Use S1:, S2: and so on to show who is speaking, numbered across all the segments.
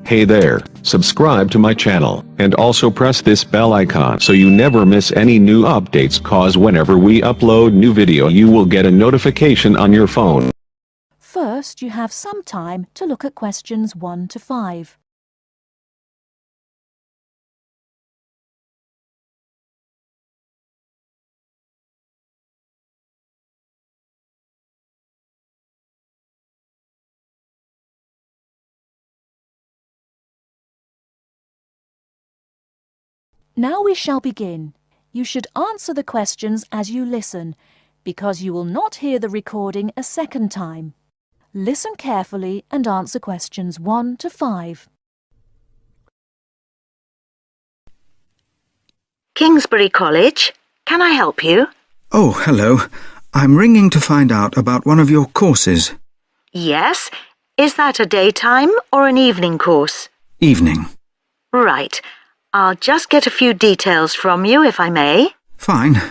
S1: Hey there, subscribe to my channel, and also press this bell icon so you never miss any new updates, cause whenever we upload new video you will get a notification on your phone.
S2: First, you have some time to look at questions 1 to 5. Now we shall begin. You should answer the questions as you listen, because you will not hear the recording a second time. Listen carefully and answer questions 1 to 5.
S3: Kingsbury College, can I help you?
S4: Oh, hello. I'm ringing to find out about one of your courses.
S3: Yes. Is that a daytime or an evening course?
S4: Evening.
S3: Right. I'll just get a few details from you, if I may.
S4: Fine.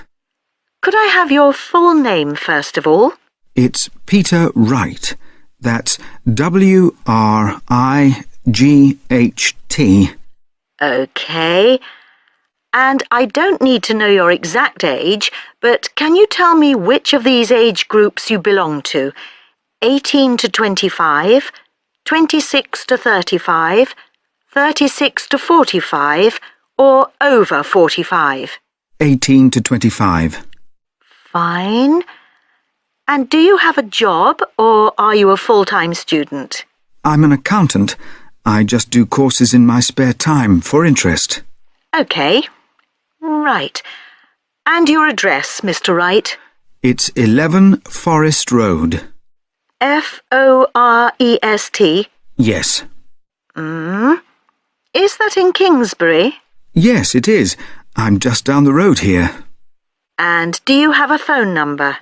S3: Could I have your full name, first of all?
S4: It's Peter Wright. That's W-R-I-G-H-T.
S3: OK. And I don't need to know your exact age, but can you tell me which of these age groups you belong to? 18 to 25, 26 to 35, 36 to 45, or over 45?
S4: 18 to 25.
S3: Fine. And do you have a job, or are you a full-time student?
S4: I'm an accountant. I just do courses in my spare time for interest.
S3: OK. Right. And your address, Mr. Wright?
S4: It's 11 Forest Road.
S3: F-O-R-E-S-T?
S4: Yes.
S3: Is that in Kingsbury?
S4: Yes, it is. I'm just down the road here.
S3: And do you have a phone number?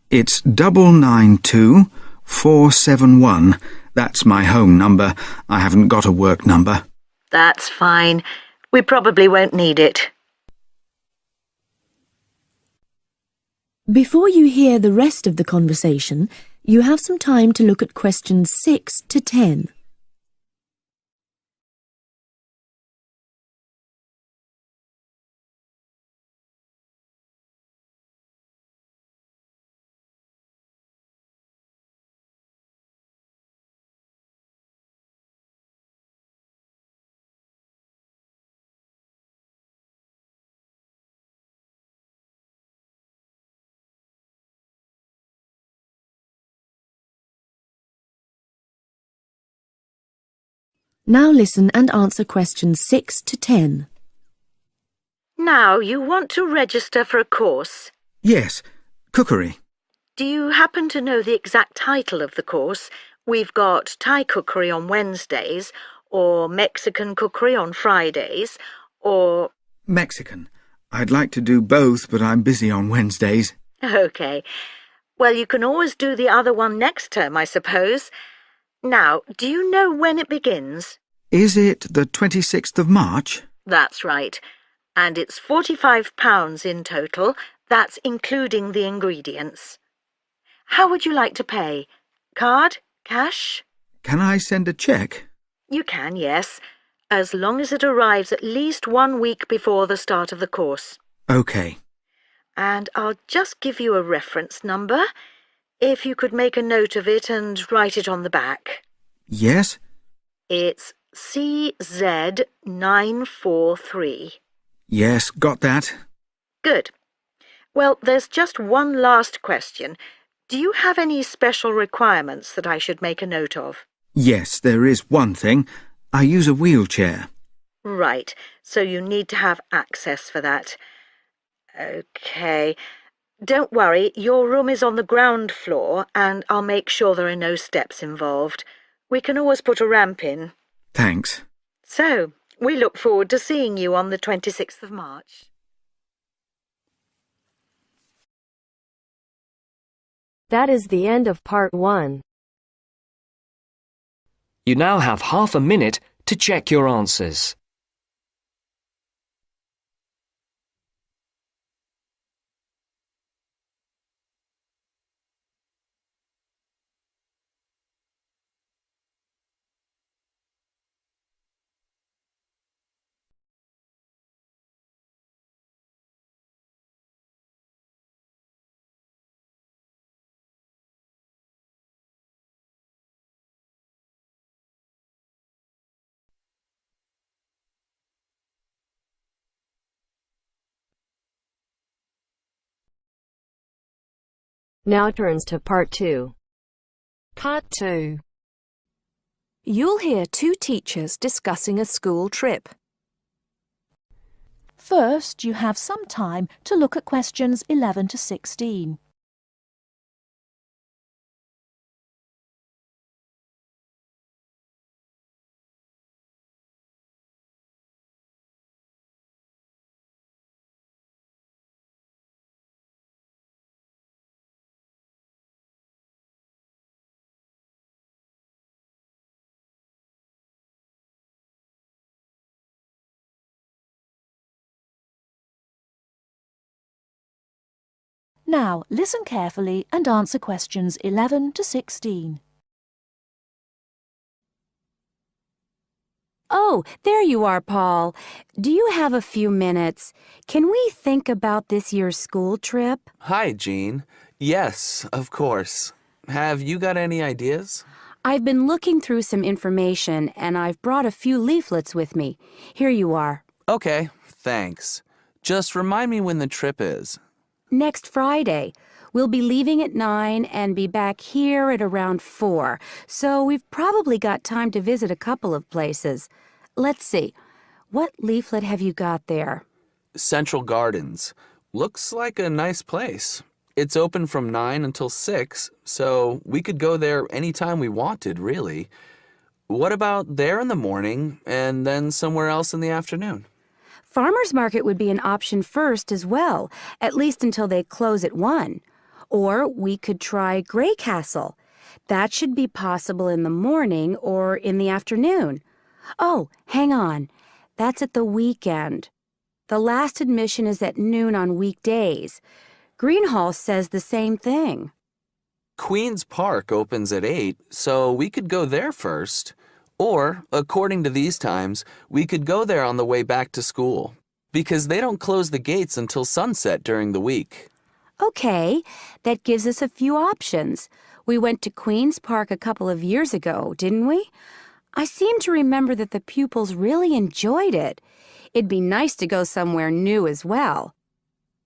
S4: It's 992-471. That's my home number. I haven't got a work number.
S3: That's fine. We probably won't need it.
S2: Before you hear the rest of the conversation, you have some time to look at questions 6 to 10. Now listen and answer questions 6 to 10.
S3: Now, you want to register for a course.
S4: Yes, cookery.
S3: Do you happen to know the exact title of the course? We've got Thai cookery on Wednesdays, or Mexican cookery on Fridays, or...
S4: Mexican. I'd like to do both, but I'm busy on Wednesdays.
S3: OK. Well, you can always do the other one next term, I suppose. Now, do you know when it begins?
S4: Is it the 26th of March?
S3: That's right. And it's £45 in total. That's including the ingredients. How would you like to pay? Card? Cash?
S4: Can I send a cheque?
S3: You can, yes, as long as it arrives at least 1 week before the start of the course.
S4: OK.
S3: And I'll just give you a reference number, if you could make a note of it and write it on the back.
S4: Yes?
S3: It's CZ943.
S4: Yes, got that.
S3: Good. Well, there's just one last question. Do you have any special requirements that I should make a note of?
S4: Yes, there is one thing. I use a wheelchair.
S3: Right, so you need to have access for that. OK. Don't worry, your room is on the ground floor, and I'll make sure there are no steps involved. We can always put a ramp in.
S4: Thanks.
S3: So, we look forward to seeing you on the 26th of March.
S5: That is the end of part 1.
S6: You now have half a minute to check your answers.
S5: Now turns to Part 2.
S7: Part 2.
S2: You'll hear two teachers discussing a school trip. First, you have some time to look at questions 11 to 16. Now, listen carefully and answer questions 11 to 16.
S8: Oh, there you are, Paul. Do you have a few minutes? Can we think about this year's school trip?
S9: Hi, Jean. Yes, of course. Have you got any ideas?
S8: I've been looking through some information, and I've brought a few leaflets with me. Here you are.
S9: Okay, thanks. Just remind me when the trip is.
S8: Next Friday. We'll be leaving at 9 and be back here at around 4, so we've probably got time to visit a couple of places. Let's see. What leaflet have you got there?
S9: Central Gardens. Looks like a nice place. It's open from 9 until 6, so we could go there anytime we wanted, really. What about there in the morning and then somewhere else in the afternoon?
S8: Farmers Market would be an option first as well, at least until they close at 1. Or we could try Grey Castle. That should be possible in the morning or in the afternoon. Oh, hang on. That's at the weekend. The last admission is at noon on weekdays. Greenhall says the same thing.
S9: Queen's Park opens at 8, so we could go there first. Or, according to these times, we could go there on the way back to school, because they don't close the gates until sunset during the week.
S8: Okay, that gives us a few options. We went to Queen's Park a couple of years ago, didn't we? I seem to remember that the pupils really enjoyed it. It'd be nice to go somewhere new as well.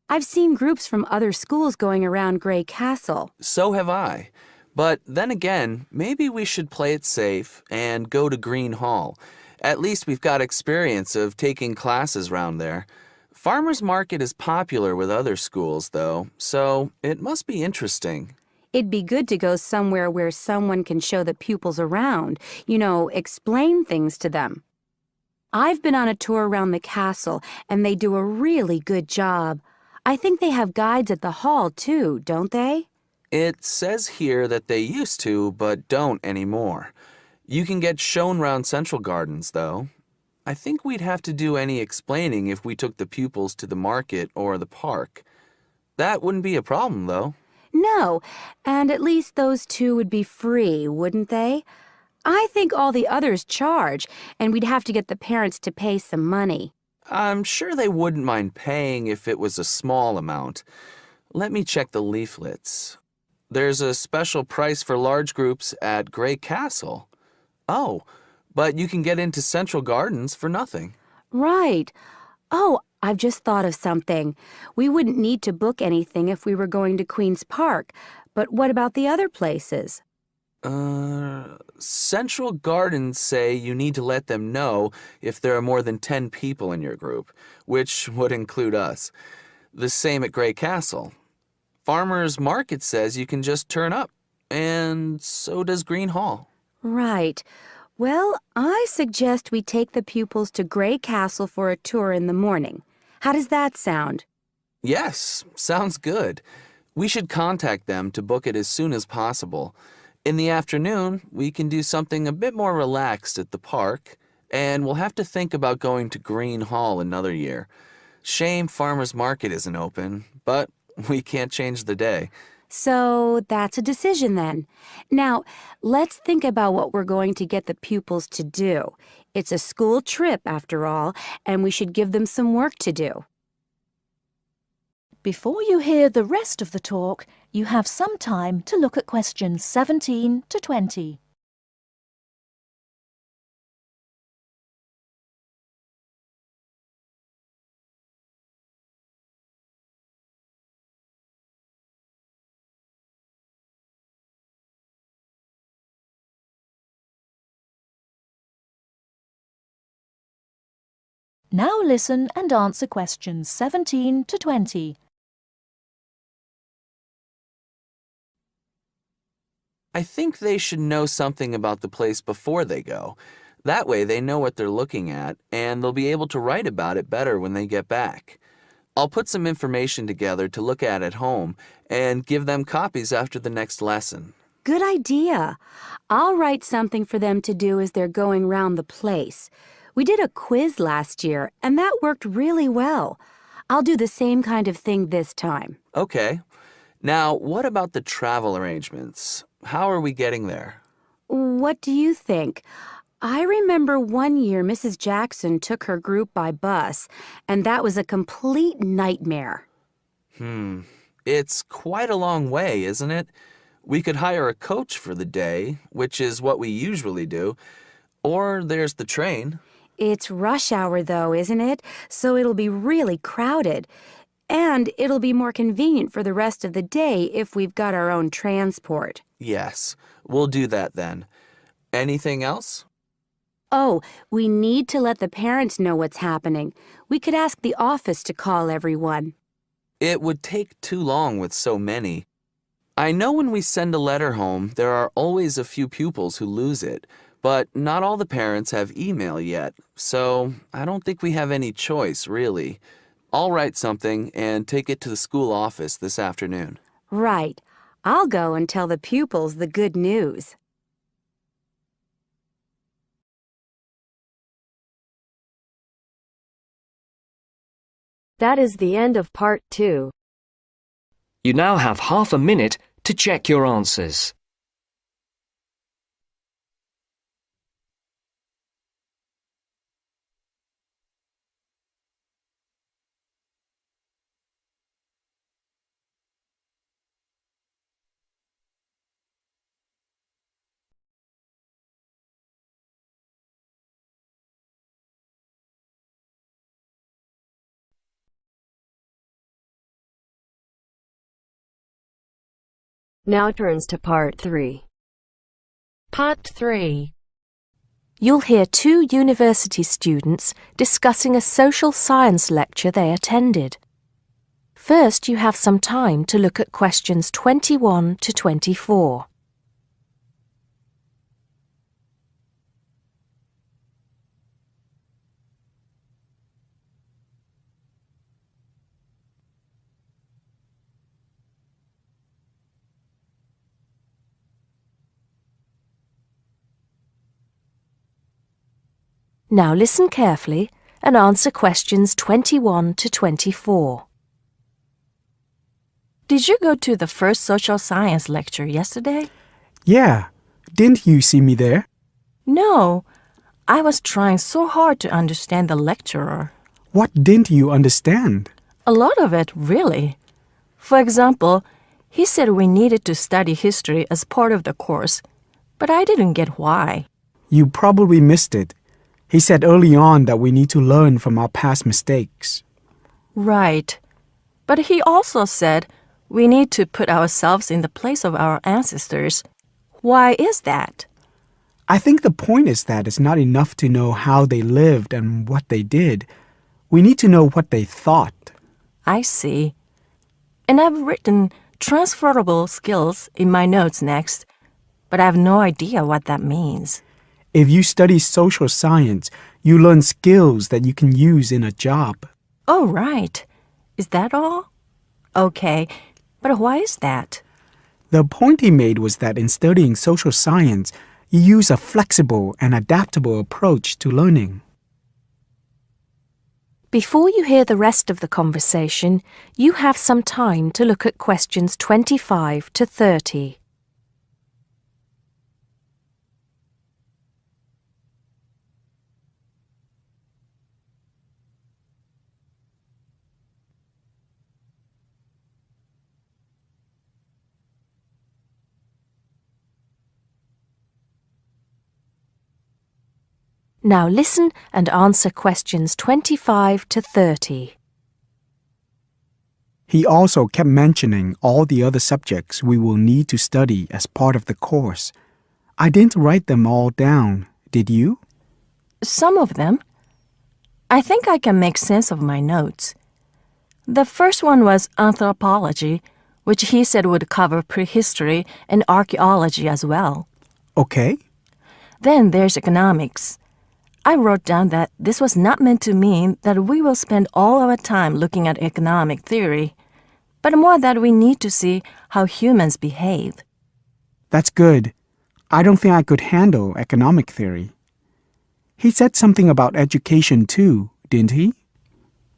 S8: I've seen groups from other schools going around Grey Castle.
S9: So have I. But then again, maybe we should play it safe and go to Green Hall. At least we've got experience of taking classes round there. Farmers Market is popular with other schools, though, so it must be interesting.
S8: It'd be good to go somewhere where someone can show the pupils around, explain things to them. I've been on a tour around the castle, and they do a really good job. I think they have guides at the hall, too, don't they?
S9: It says here that they used to, but don't anymore. You can get shown round Central Gardens, though. I think we'd have to do any explaining if we took the pupils to the market or the park. That wouldn't be a problem, though.
S8: No, and at least those two would be free, wouldn't they? I think all the others charge, and we'd have to get the parents to pay some money.
S9: I'm sure they wouldn't mind paying if it was a small amount. Let me check the leaflets. There's a special price for large groups at Grey Castle. Oh, but you can get into Central Gardens for nothing.
S8: Right. Oh, I've just thought of something. We wouldn't need to book anything if we were going to Queen's Park, but what about the other places?
S9: Central Gardens say you need to let them know if there are more than 10 people in your group, which would include us. The same at Grey Castle. Farmers Market says you can just turn up, and so does Green Hall.
S8: Right. Well, I suggest we take the pupils to Grey Castle for a tour in the morning. How does that sound?
S9: Yes, sounds good. We should contact them to book it as soon as possible. In the afternoon, we can do something a bit more relaxed at the park, and we'll have to think about going to Green Hall another year. Shame Farmers Market isn't open, but we can't change the day.
S8: So that's a decision then. Now, let's think about what we're going to get the pupils to do. It's a school trip, after all, and we should give them some work to do.
S2: Before you hear the rest of the talk, you have some time to look at questions 17 to 20. Now listen and answer questions 17 to 20.
S9: I think they should know something about the place before they go. That way they know what they're looking at, and they'll be able to write about it better when they get back. I'll put some information together to look at home and give them copies after the next lesson.
S8: Good idea. I'll write something for them to do as they're going round the place. We did a quiz last year, and that worked really well. I'll do the same kind of thing this time.
S9: Okay. Now, what about the travel arrangements? How are we getting there?
S8: What do you think? I remember one year Mrs. Jackson took her group by bus, and that was a complete nightmare.
S9: It's quite a long way, isn't it? We could hire a coach for the day, which is what we usually do, or there's the train.
S8: It's rush hour, though, isn't it? So it'll be really crowded. And it'll be more convenient for the rest of the day if we've got our own transport.
S9: Yes, we'll do that then. Anything else?
S8: Oh, we need to let the parents know what's happening. We could ask the office to call everyone.
S9: It would take too long with so many. I know when we send a letter home, there are always a few pupils who lose it, but not all the parents have email yet, so I don't think we have any choice, really. I'll write something and take it to the school office this afternoon.
S8: Right. I'll go and tell the pupils the good news.
S5: That is the end of part 2.
S6: You now have half a minute to check your answers.
S5: Now turns to part 3.
S7: Part 3.
S2: You'll hear two university students discussing a social science lecture they attended. First, you have some time to look at questions 21 to 24. Now listen carefully and answer questions 21 to 24. Did you go to the first social science lecture yesterday?
S10: Yeah. Didn't you see me there?
S2: No. I was trying so hard to understand the lecturer.
S10: What didn't you understand?
S2: A lot of it, really. For example, he said we needed to study history as part of the course, but I didn't get why.
S10: You probably missed it. He said early on that we need to learn from our past mistakes.
S2: Right. But he also said we need to put ourselves in the place of our ancestors. Why is that?
S10: I think the point is that it's not enough to know how they lived and what they did. We need to know what they thought.
S2: I see. And I've written transferable skills in my notes next, but I have no idea what that means.
S10: If you study social science, you learn skills that you can use in a job.
S2: Oh, right. Is that all? Okay, but why is that?
S10: The point he made was that in studying social science, you use a flexible and adaptable approach to learning.
S2: Before you hear the rest of the conversation, you have some time to look at questions 25 to 30. Now listen and answer questions 25 to 30.
S10: He also kept mentioning all the other subjects we will need to study as part of the course. I didn't write them all down, did you?
S2: Some of them.
S7: I think I can make sense of my notes. The first one was anthropology, which he said would cover prehistory and archaeology as well.
S10: Okay.
S7: Then there's economics. I wrote down that this was not meant to mean that we will spend all our time looking at economic theory, but more that we need to see how humans behave.
S10: That's good. I don't think I could handle economic theory. He said something about education too, didn't he?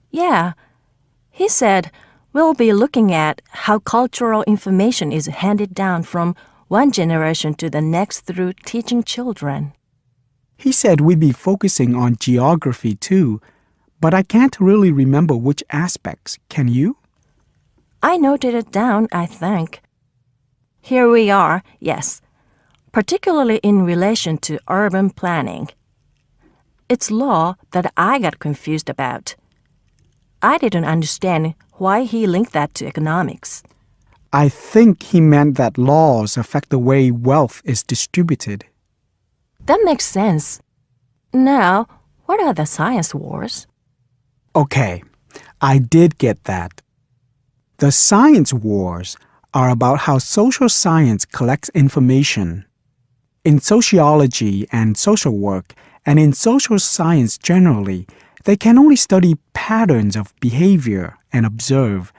S7: Yeah. He said we'll be looking at how cultural information is handed down from one generation to the next through teaching children.
S10: He said we'd be focusing on geography too, but I can't really remember which aspects. Can you?
S7: I noted it down, I think. Here we are, yes, particularly in relation to urban planning. It's law that I got confused about. I didn't understand why he linked that to economics.
S10: I think he meant that laws affect the way wealth is distributed.
S7: That makes sense. Now, what are the science wars?
S10: Okay, I did get that. The science wars are about how social science collects information. In sociology and social work, and in social science generally, they can only study patterns of behavior and observe.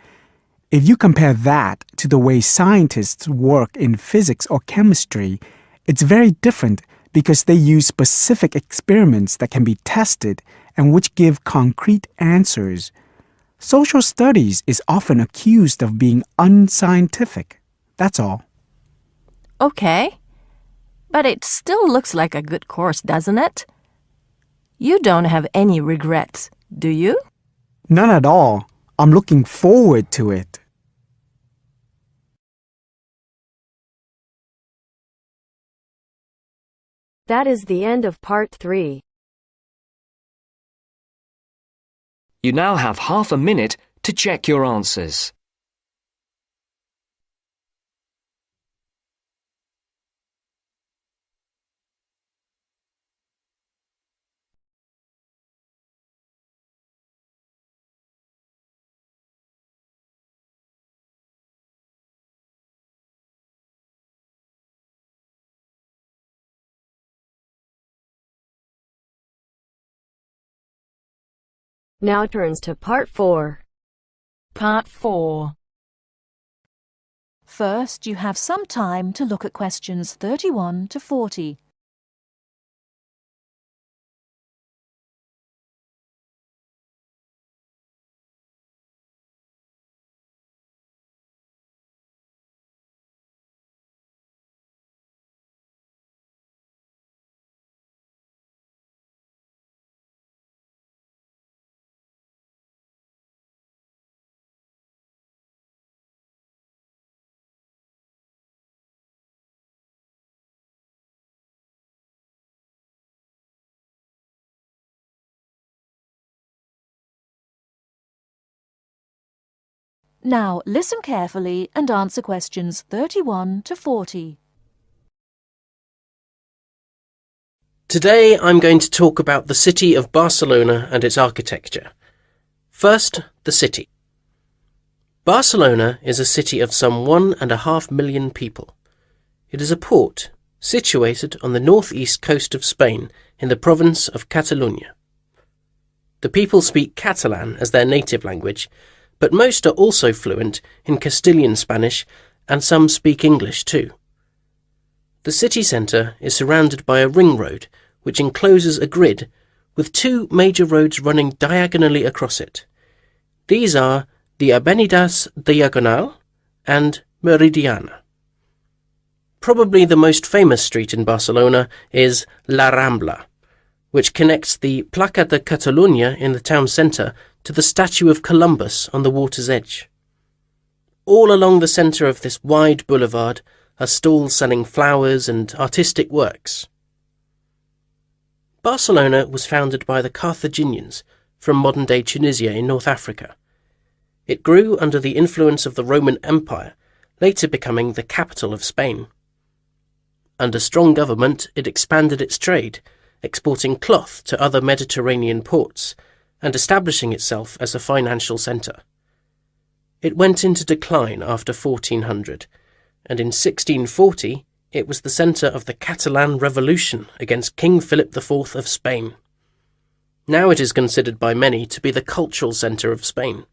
S10: If you compare that to the way scientists work in physics or chemistry, it's very different because they use specific experiments that can be tested and which give concrete answers. Social studies is often accused of being unscientific. That's all.
S7: Okay. But it still looks like a good course, doesn't it? You don't have any regrets, do you?
S10: None at all. I'm looking forward to it.
S5: That is the end of part 3.
S6: You now have half a minute to check your answers.
S5: Now turns to part 4.
S2: Part 4. First, you have some time to look at questions 31 to 40. Now, listen carefully and answer questions 31 to 40.
S11: Today I'm going to talk about the city of Barcelona and its architecture. First, the city. Barcelona is a city of some 1.5 million people. It is a port situated on the northeast coast of Spain in the province of Catalonia. The people speak Catalan as their native language, but most are also fluent in Castilian Spanish and some speak English too. The city centre is surrounded by a ring road which encloses a grid with 2 major roads running diagonally across it. These are the Avenidas Diagonal and Meridiana. Probably the most famous street in Barcelona is La Rambla, which connects the Plaça de Catalunya in the town centre to the statue of Columbus on the water's edge. All along the centre of this wide boulevard are stalls selling flowers and artistic works. Barcelona was founded by the Carthaginians from modern-day Tunisia in North Africa. It grew under the influence of the Roman Empire, later becoming the capital of Spain. Under strong government, it expanded its trade, exporting cloth to other Mediterranean ports, and establishing itself as a financial centre. It went into decline after 1400, and in 1640 it was the centre of the Catalan Revolution against King Philip IV of Spain. Now it is considered by many to be the cultural centre of Spain,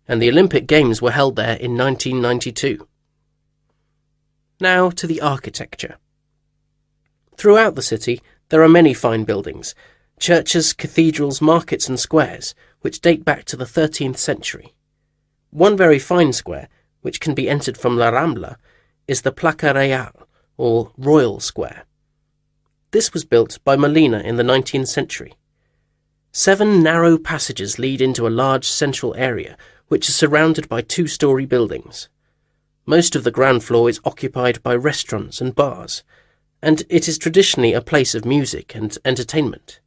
S11: and the Olympic Games were held there in 1992. Now to the architecture. Throughout the city there are many fine buildings, churches, cathedrals, markets and squares, which date back to the 13th century. One very fine square, which can be entered from La Rambla, is the Plaça Real, or Royal Square. This was built by Molina in the 19th century. 7 narrow passages lead into a large central area, which is surrounded by 2-storey buildings. Most of the ground floor is occupied by restaurants and bars, and it is traditionally a place of music and entertainment.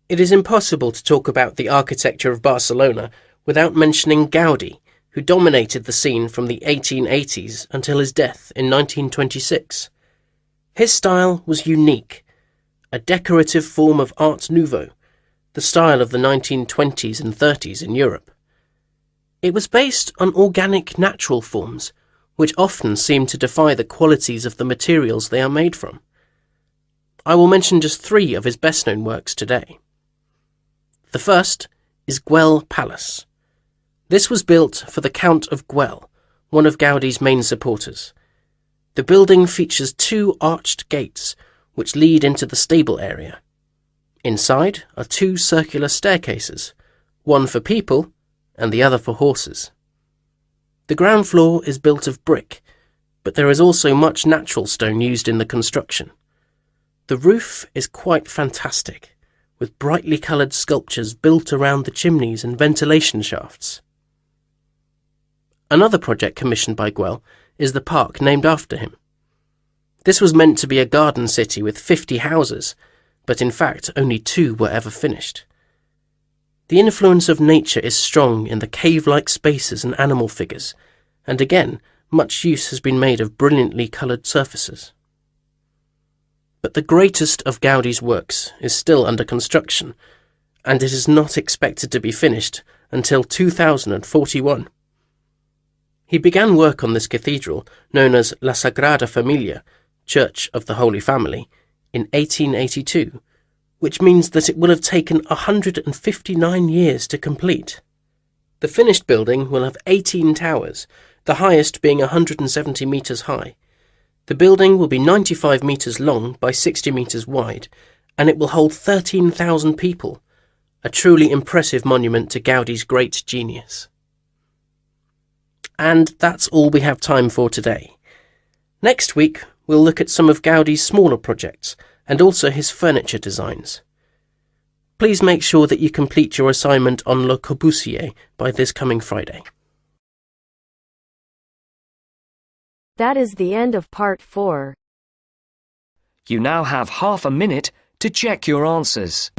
S11: It is impossible to talk about the architecture of Barcelona without mentioning Gaudi, who dominated the scene from the 1880s until his death in 1926. His style was unique, a decorative form of Art Nouveau, the style of the 1920s and 30s in Europe. It was based on organic natural forms, which often seem to defy the qualities of the materials they are made from. I will mention just 3 of his best-known works today. The first is Güell Palace. This was built for the Count of Güell, one of Gaudi's main supporters. The building features 2 arched gates, which lead into the stable area. Inside are 2 circular staircases, one for people and the other for horses. The ground floor is built of brick, but there is also much natural stone used in the construction. The roof is quite fantastic, with brightly coloured sculptures built around the chimneys and ventilation shafts. Another project commissioned by Güell is the park named after him. This was meant to be a garden city with 50 houses, but in fact only 2 were ever finished. The influence of nature is strong in the cave-like spaces and animal figures, and again much use has been made of brilliantly coloured surfaces. But the greatest of Gaudi's works is still under construction, and it is not expected to be finished until 2041. He began work on this cathedral, known as La Sagrada Familia, Church of the Holy Family, in 1882, which means that it will have taken 159 years to complete. The finished building will have 18 towers, the highest being 170 metres high. The building will be 95 metres long by 60 metres wide, and it will hold 13,000 people, a truly impressive monument to Gaudi's great genius. And that's all we have time for today. Next week, we'll look at some of Gaudi's smaller projects, and also his furniture designs. Please make sure that you complete your assignment on Le Corbusier by this coming Friday.
S5: That is the end of part 4.
S6: You now have half a minute to check your answers.